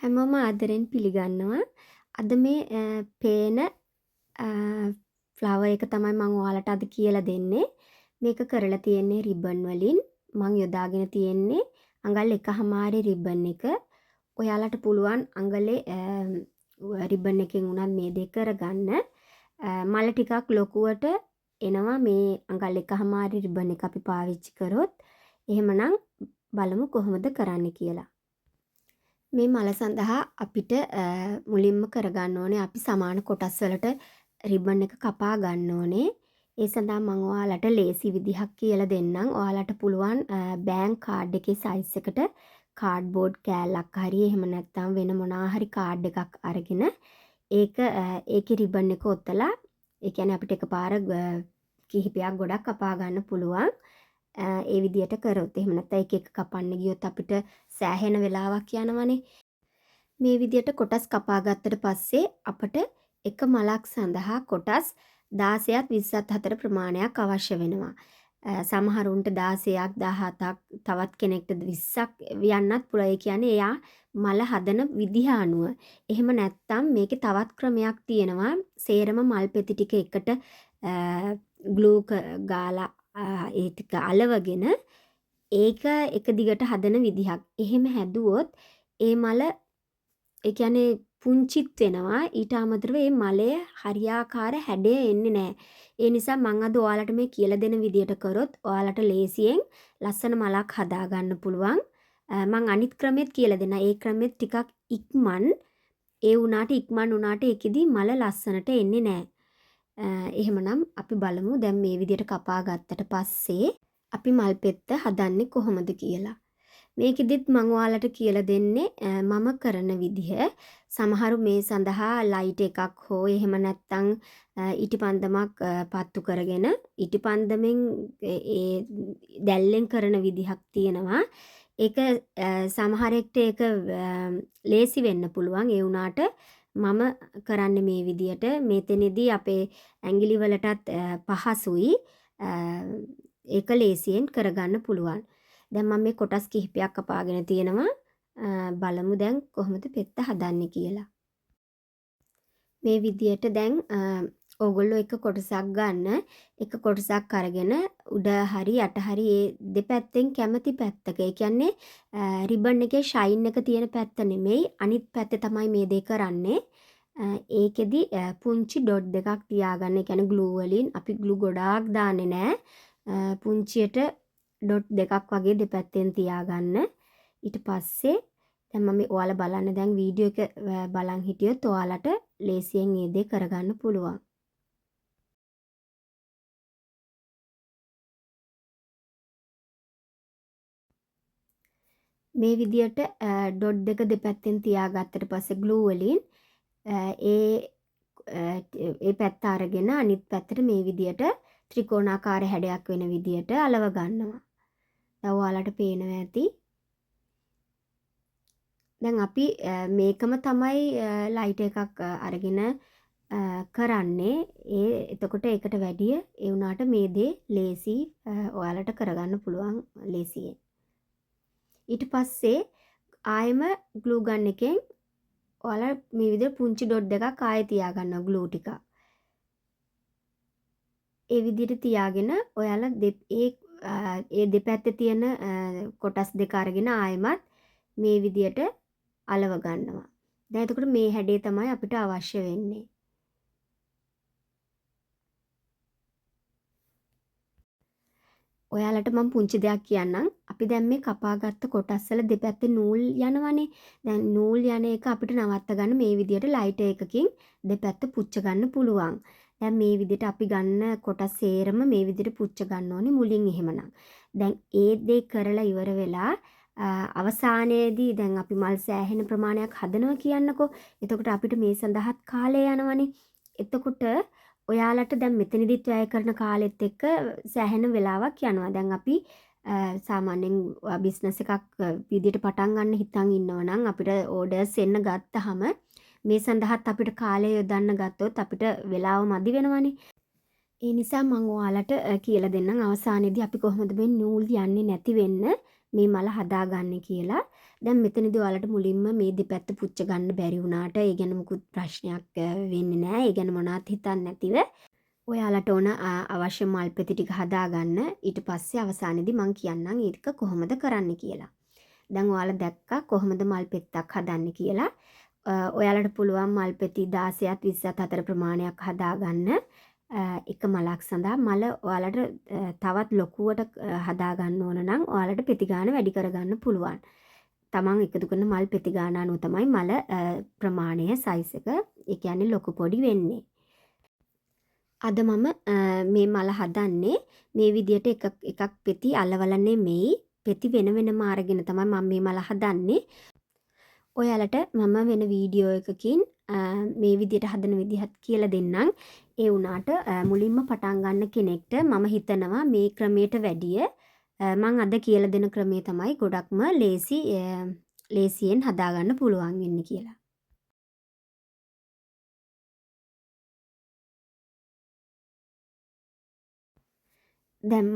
හැමෝම ආදරෙන් පිළිගන්නවා. අද මේ පේන ෆ්ලවර් එක තමයි මම ඔයාලට අද කියලා දෙන්නේ. මේක කරලා තියෙන්නේ රිබන් වලින්. මම යොදාගෙන තියෙන්නේ අඟල් 1.5 රිබන් එක. ඔයාලට පුළුවන් අඟලේ රිබන් එකෙන් උනත් මේ දෙක කරගන්න. මල ටිකක් ලොකුවට එනවා මේ අඟල් 1.5 රිබන් එක අපි පාවිච්චි කරොත්. එහෙමනම් බලමු කොහොමද කරන්න කියලා. මේ මල සඳහා අපිට මුලින්ම කරගන්න ඕනේ අපි සමාන කොටස් වලට රිබන් එක කපා ගන්න ඕනේ. ඒ සඳහා මම ඔයාලට ලේසි විදිහක් කියලා දෙන්නම්. ඔයාලට පුළුවන් බෑන්ක් කාඩ් එකේ සයිස් එකට කාඩ්බෝඩ් කෑල්ලක් හරි එහෙම නැත්නම් වෙන මොනවා හරි කාඩ් එකක් අරගෙන ඒකේ රිබන් එක ඔතලා ඒ කියන්නේ අපිට එකපාර කිහිපයක් ගොඩක් කපා ගන්න පුළුවන්. ඒ විදියට කරොත් එහෙම නැත්නම් එක එක කපන්න ගියොත් අපිට සෑහෙන වෙලාවක් යනවනේ. මේ විදියට කොටස් කපා ගත්තට පස්සේ අපට එක මලක් සඳහා කොටස් 16ක් 20ක් අතර ප්‍රමාණයක් අවශ්‍ය වෙනවා. සමහරුන්ට 16ක් 17ක් තවත් කෙනෙක්ට 20ක් යන්නත් පුළුවන්. ඒ කියන්නේ එයා මල හදන විදිහ අනුව. එහෙම නැත්නම් මේකේ තවත් ක්‍රමයක් තියෙනවා. සේරම මල් පෙති ටික එකට ග්ලූ ගාලා ඒ ටික අලවගෙන ඒක එක දිගට හදන විදිහක්. එහෙම හැදුවොත් ඒ මල ඒ කියන්නේ පුංචිත් වෙනවා. ඊට අමතරව මේ මලේ හරියාකාර හැඩය එන්නේ නැහැ. ඒ නිසා මම අද ඔයාලට මේ කියලා දෙන විදියට කරොත් ඔයාලට ලේසියෙන් ලස්සන මලක් හදා ගන්න පුළුවන්. මම අනිත් ක්‍රමෙත් කියලා දෙන්න. ඒ ක්‍රමෙත් ටිකක් ඉක්මන්. ඒ වුණාට ඒකෙදි මල ලස්සනට එන්නේ නැහැ. එහෙමනම් අපි බලමු දැන් මේ විදියට කපා ගත්තට පස්සේ අපි මල් පෙත්ත හදන්නේ කොහොමද කියලා. මේකෙදිත් මම ඔයාලට කියලා දෙන්නේ මම කරන විදිහ. සමහරු මේ සඳහා ලයිට් එකක් හෝ එහෙම නැත්නම් ඉටිපන්දමක් පත්තු කරගෙන ඉටිපන්දමෙන් ඒ දැල්ලෙන් කරන විදිහක් තියෙනවා. ඒක සමහරෙක්ට ඒක ලේසි වෙන්න පුළුවන්. ඒ වුණාට මම කරන්නේ මේ විදියට. මෙතනදී අපේ ඇඟිලි වලටත් පහසුයි. ඒක ලේසියෙන් කරගන්න පුළුවන්. දැන් මම මේ කොටස් කිහිපයක් කපාගෙන තියෙනවා. බලමු දැන් කොහොමද පෙත්ත හදන්නේ කියලා. මේ විදියට දැන් ඕගොල්ලෝ එක කොටසක් ගන්න. එක කොටසක් අරගෙන උඩ හරි යට හරි ඒ දෙපැත්තෙන් කැමති පැත්තක. ඒ කියන්නේ රිබන් එකේ ෂයින් එක තියෙන පැත්ත නෙමෙයි අනිත් පැත්තේ තමයි මේ දෙක කරන්නේ. ඒකෙදි පුංචි ඩොට් දෙකක් තියාගන්න. ඒ කියන්නේ ග්ලූ වලින් අපි ග්ලූ ගොඩාක් දාන්නේ නැහැ. පුංචියට ඩොට් දෙකක් වගේ දෙපැත්තෙන් තියාගන්න. ඊට පස්සේ දැන් මම ඔයාලා බලන්න දැන් වීඩියෝ එක බලන් හිටියොත් ඔයාලට ලේසියෙන් මේ දේ කරගන්න පුළුවන්. මේ විදියට ඩොට් දෙක දෙපැත්තෙන් තියාගත්තට පස්සේ ග්ලූ වලින් ඒ පැත්ත අරගෙන අනිත් පැත්තට මේ විදියට ත්‍රිකෝණාකාර හැඩයක් වෙන විදියට අලව ගන්නවා. දැන් ඔයාලට පේනවා ඇති. දැන් අපි මේකම තමයි ලයිට් එකක් අරගෙන කරන්නේ. එතකොට ඒකට වැඩිය ඒ වුණාට මේ දේ ලේසි ඔයාලට කරගන්න පුළුවන් ලේසියෙන්. ඊට පස්සේ ආයෙම ග්ලූ ගන් එකෙන් ඔයාලා මේ විදිහට පුංචි ඩොට් දෙකක් ආයෙ තියාගන්නවා ග්ලූ ටික. ඒ විදිහට තියාගෙන ඔයාලා ඒ දෙපැත්තේ තියෙන කොටස් දෙක අරගෙන ආයෙමත් මේ විදිහට අලව ගන්නවා. දැන් එතකොට මේ හැඩේ තමයි අපිට අවශ්‍ය වෙන්නේ. ඔයාලට මම පුංචි දෙයක් කියන්නම්. අපි දැන් මේ කපාගත්ත කොටස් වල දෙපැත්තේ නූල් යනවනේ. දැන් නූල් යන එක අපිට නවත්ත ගන්න මේ විදියට ලයිටර් එකකින් දෙපැත්ත පුච්ච ගන්න පුළුවන්. දැන් මේ විදියට අපි ගන්න කොටස් සේරම මේ විදියට පුච්ච ගන්න ඕනේ මුලින් එහෙමනම්. දැන් ඒ දේ කරලා ඉවර වෙලා අවසානයේදී දැන් අපි මල් සෑහෙන ප්‍රමාණයක් හදනවා කියන්නකෝ. එතකොට අපිට මේ සඳහාත් කාලය යනවනේ. එතකොට ඔයාලට දැන් මෙතනදිත් වැය කරන කාලෙත් එක්ක සෑහෙන වෙලාවක් යනවා. දැන් අපි සාමාන්‍යයෙන් බිස්නස් එකක් විදියට පටන් ගන්න හිතන් ඉන්නවා නම් අපිට ඕඩර්ස් එන්න ගත්තාම මේ සඳහාත් අපිට කාලය යොදන්න ගත්තොත් අපිට වෙලාව මදි වෙනවනේ. ඒ නිසා මම ඔයාලට කියලා දෙන්නම් අවසානයේදී අපි කොහොමද මේ නූල් යන්නේ නැති වෙන්න මේ මල හදාගන්නේ කියලා. දැන් මෙතනදී ඔයාලට මුලින්ම මේ දෙපැත්ත පුච්ච ගන්න බැරි වුණාට ඒ ගැන මුකුත් ප්‍රශ්නයක් වෙන්නේ නැහැ. ඒ ගැන මොනවත් හිතන්නේ නැතිව ඔයාලට ඕන අවශ්‍ය මල් පෙති ටික හදාගන්න. ඊට පස්සේ අවසානයේදී මං කියන්නම් ඒක කොහොමද කරන්න කියලා. දැන් ඔයාලා දැක්කා කොහොමද මල් පෙත්තක් හදන්නේ කියලා. ඔයාලට පුළුවන් මල් පෙති 16ත් 20ත් අතර ප්‍රමාණයක් හදාගන්න. එක මලක් සඳහා මල ඔයාලට තවත් ලොකුවට හදාගන්න ඕන නම් ඔයාලට පෙති ගාන වැඩි කරගන්න පුළුවන්. තමන් එකතු කරන මල් පෙති ගාන අනුව තමයි මල ප්‍රමාණය සයිස් එක ඒ කියන්නේ ලොකු පොඩි වෙන්නේ. අද මම මේ මල හදන්නේ මේ විදියට එකක් පෙති අලවල නෙමෙයි පෙති වෙන වෙනම අරගෙන තමයි මම මේ මල හදන්නේ. ඔයාලට මම වෙන වීඩියෝ එකකින් මේ විදියට හදන විදිහත් කියලා දෙන්නම්. ඒ වුණාට මුලින්ම පටන් ගන්න කෙනෙක්ට මම හිතනවා මේ ක්‍රමයට වැඩිය මං අද කියලා දෙන ක්‍රමය තමයි ගොඩක්ම ලේසියෙන් හදාගන්න පුළුවන් වෙන්නේ කියලා. දැන්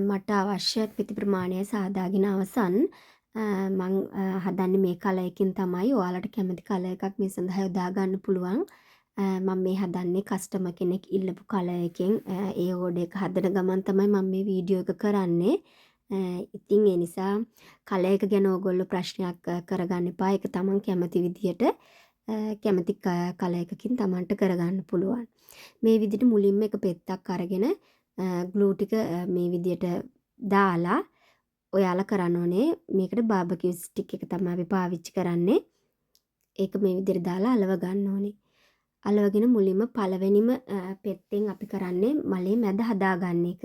මට අවශ්‍ය පෙති ප්‍රමාණය සාදාගෙන අවසන් මං හදන්නේ මේ කලයකින් තමයි. ඔයාලට කැමති කලර් එකක් මේ සඳහා යොදා ගන්න පුළුවන්. මම මේ හදන්නේ කස්ටමර් කෙනෙක් ඉල්ලපු කලර් එකෙන් ඒ ඕඩර් එක හදන ගමන් තමයි මම මේ වීඩියෝ එක කරන්නේ. ඉතින් ඒ නිසා කලර් එක ගැන ඕගොල්ලෝ ප්‍රශ්නයක් කරගන්න එපා. ඒක තමන් කැමති විදියට කැමති කලර් එකකින් තමන්ට කරගන්න පුළුවන්. මේ විදිහට මුලින්ම එක පෙත්තක් අරගෙන ග්ලූ ටික මේ විදියට දාලා ඔයාලා කරන්න ඕනේ මේකට බාබකියු ස්ටික් එක තමයි අපි පාවිච්චි කරන්නේ. ඒක මේ විදියට දාලා අලව ගන්න ඕනේ. අලවගෙන මුලින්ම පළවෙනිම පෙත්තෙන් අපි කරන්නේ මලේ මැද හදාගන්න එක.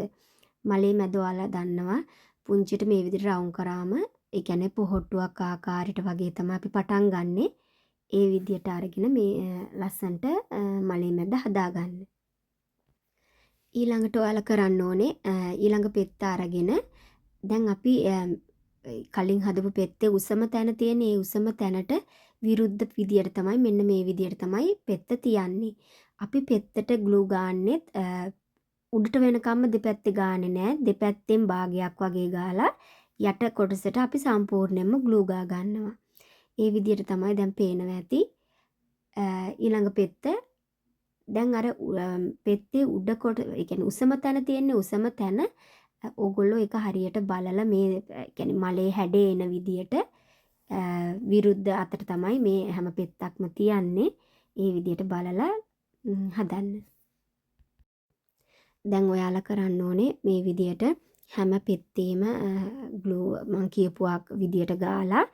මලේ මැද ඔයාලා දන්නවා පුංචිට මේ විදිහට රවුම් කරාම ඒ කියන්නේ පොහොට්ටුවක් ආකාරයට වගේ තමයි අපි පටන් ගන්නෙ. ඒ විදිහට අරගෙන මේ ලස්සන්ට මලේ මැද හදාගන්න. ඊළඟට ඔයාලා කරන්න ඕනේ ඊළඟ පෙත්ත අරගෙන දැන් අපි කලින් හදපු පෙත්තේ උසම තැන තියෙන ඒ උසම තැනට විරුද්ධ විදියට තමයි මෙන්න මේ විදියට තමයි පෙත්ත තියන්නේ. අපි පෙත්තට ග්ලූ ගන්නෙත් උඩට වෙනකම්ම දෙපැත්තේ ගානේ නෑ. දෙපැත්තෙන් භාගයක් වගේ ගාලා යට කොටසට අපි සම්පූර්ණයෙන්ම ග්ලූ ගා ගන්නවා. ඒ විදියට තමයි දැන් පේනවා ඇති. ඊළඟ පෙත්ත දැන් අර පෙත්තේ උඩ කොට ඒ කියන්නේ උසම තැන තියෙන්නේ උසම තැන ඕගොල්ලෝ ඒක හරියට බලලා මේ කියන්නේ මලේ හැඩේ එන විදියට විරුද්ධ අතට තමයි මේ හැම පෙත්තක්ම තියන්නේ. ඒ විදියට බලලා හදන්න. දැන් ඔයාලා කරන්න ඕනේ මේ විදියට හැම පෙත්තේම ග්ලූ මං කියපු විදියට ගාලා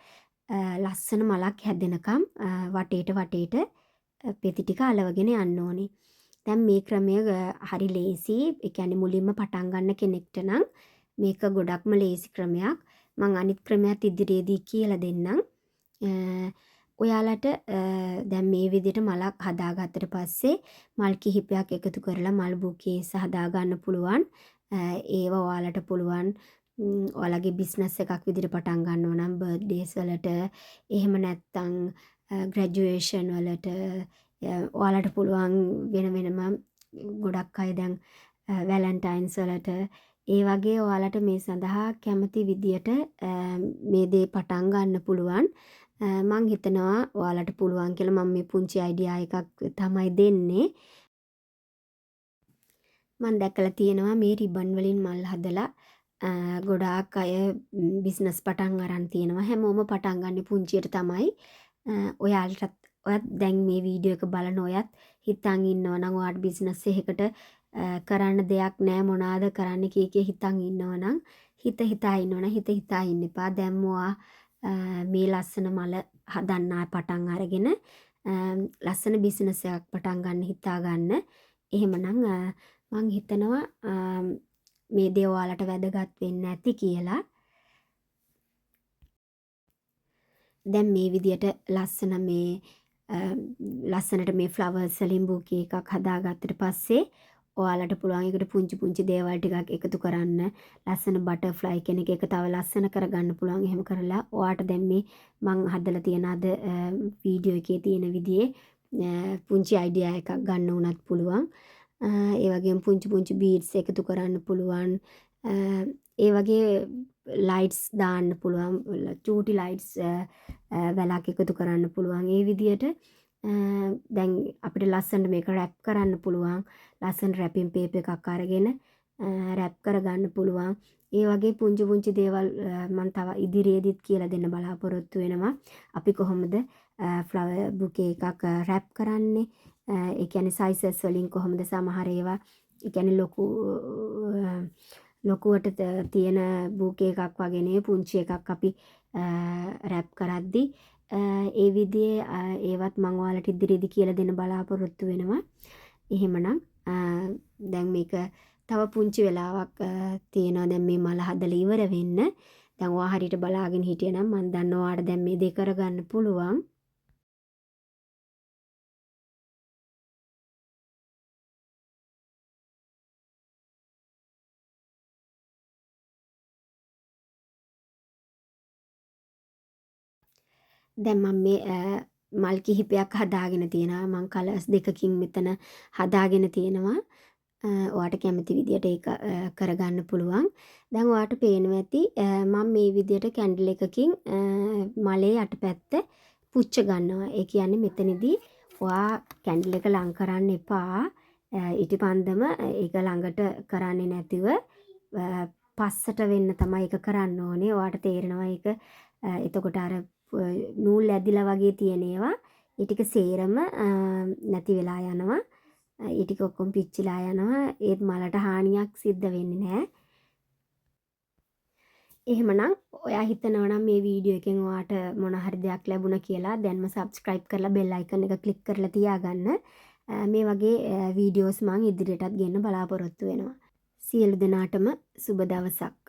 ලස්සන මලක් හැදෙනකම් වටේට පෙති ටික අලවගෙන යන්න ඕනේ. දැන් මේ ක්‍රමය හරි ලේසි. ඒ කියන්නේ මුලින්ම පටන් ගන්න කෙනෙක්ට නම් මේක ගොඩක්ම ලේසි ක්‍රමයක්. මං අනිත් ක්‍රමයක් ඉදිරියේදී කියලා දෙන්නම්. ඔයාලට දැන් මේ විදිහට මලක් හදාගත්තට පස්සේ මල් කිහිපයක් එකතු කරලා මල් බුකේස් හදාගන්න පුළුවන්. ඒව ඔයාලට පුළුවන් ඔයාලගේ බිස්නස් එකක් විදිහට පටන් ගන්නවා නම් බර්ත්ඩේස් වලට එහෙම නැත්නම් ග්‍රැජුවේෂන් වලට ඔයාලට පුළුවන් වෙන වෙනම ගොඩක් අය දැන් වැලන්ටයින්ස් වලට ඒ වගේ ඔයාලට මේ සඳහා කැමති විදියට මේ දේ පටන් ගන්න පුළුවන්. මං හිතනවා ඔයාලට පුළුවන් කියලා මම මේ පුංචි අයිඩියා එකක් තමයි දෙන්නේ. මම දැකලා තියෙනවා මේ රිබන් වලින් මල් හදලා ගොඩාක් අය බිස්නස් පටන් අරන් තියෙනවා. හැමෝම පටන් ගන්න පුංචියට තමයි. ඔයාලටත් ඔයත් දැන් මේ වීඩියෝ එක බලන ඔයත් හිතන් ඉන්නවා නම් ඔයාට බිස්නස් එකකට කරන්න දෙයක් නැහැ මොනවාද කරන්න කී හිතන් ඉන්නවා නම් හිතා ඉන්න එපා. දැන් මේ ලස්සන මල හදන්න පටන් අරගෙන ලස්සන බිස්නස් එකක් පටන් ගන්න හිතා ගන්න. එහෙමනම් මං හිතනවා මේ දේ ඔයාලට වැදගත් වෙන්න ඇති කියලා. දැන් මේ විදියට ලස්සනට මේ ෆ්ලවර්ස් වලින් බුකේ එකක් හදාගත්තට පස්සේ ඔයාලට පුළුවන් ඒකට පුංචි දේවල් ටිකක් එකතු කරන්න. ලස්සන බටර්ෆ්ලයි කෙනෙක් එක තව ලස්සන කරගන්න පුළුවන්. එහෙම කරලා ඔයාට දැන් මේ මං හදලා තියෙන අද වීඩියෝ එකේ තියෙන විදිහේ පුංචි අයිඩියා එකක් ගන්න උනත් පුළුවන්. ඒ වගේම පුංචි බීඩ්ස් එකතු කරන්න පුළුවන්. ඒ වගේ ලයිට්ස් දාන්න පුළුවන්, චූටි ලයිට්ස් වැලක් එකතු කරන්න පුළුවන්. ඒ විදියට දැන් අපිට ලස්සනට මේක රැප් කරන්න පුළුවන්. ලස්සන රැපින් පේපර් එකක් අරගෙන රැප් කරගන්න පුළුවන්. ඒ වගේ පුංචි පුංචි දේවල් මම තව ඉදිරියේදීත් කියලා දෙන්න බලාපොරොත්තු වෙනවා. අපි කොහොමද ෆ්ලවර් බුකේ එකක් රැප් කරන්නේ? ඒ කියන්නේ සයිසස් වලින් කොහොමද සමහර ඒවා, ඒ කියන්නේ ලොකුවට තියෙන බුකේ එකක් වගේ නේ පුංචි එකක් අපි රැප් කරද්දී ඒ විදිහේ ඒවත් මම ඔයාලට ඉදිරියේදී කියලා දෙන්න බලාපොරොත්තු වෙනවා. එහෙමනම් දැන් මේක තව පුංචි වෙලාවක් තියෙනවා දැන් මේ මල හදලා ඉවර වෙන්න. දැන් ඔයා හරියට බලාගෙන හිටියනම් මම දන්නවා ඔයාට දැන් මේ දේ කරගන්න පුළුවන්. දැන් මම මේ මල් කිහිපයක් හදාගෙන තියෙනවා. මම කලර්ස් දෙකකින් මෙතන හදාගෙන තියෙනවා. ඔයාට කැමති විදියට ඒක කරගන්න පුළුවන්. දැන් ඔයාට පේනවා ඇති මම මේ විදියට කැන්ඩල් එකකින් මලේ යටපැත්ත පුච්ච ගන්නවා. ඒ කියන්නේ මෙතනදී ඔයා කැන්ඩල් එක ලං කරන්න එපා. ඉටිපන්දම ඒක ළඟට කරන්නේ නැතිව පස්සට වෙන්න තමයි ඒක කරන්න ඕනේ. ඔයාට තේරෙනවා ඒක එතකොට අර නූල් ඇදිලා වගේ තියෙන ඒවා ඒ ටික සේරම නැති වෙලා යනවා. ඒ ටික ඔක්කොම පිච්චිලා යනවා. ඒත් මලට හානියක් සිද්ධ වෙන්නේ නැහැ. එහෙමනම් ඔයා හිතනවා නම් මේ වීඩියෝ එකෙන් ඔයාට මොන හරි දෙයක් ලැබුණා කියලා දැන්ම subscribe කරලා bell icon එක click කරලා තියාගන්න. මේ වගේ වීඩියෝස් මම ඉදිරියටත් ගෙන්න බලාපොරොත්තු වෙනවා. සියලු දෙනාටම සුබ දවසක්.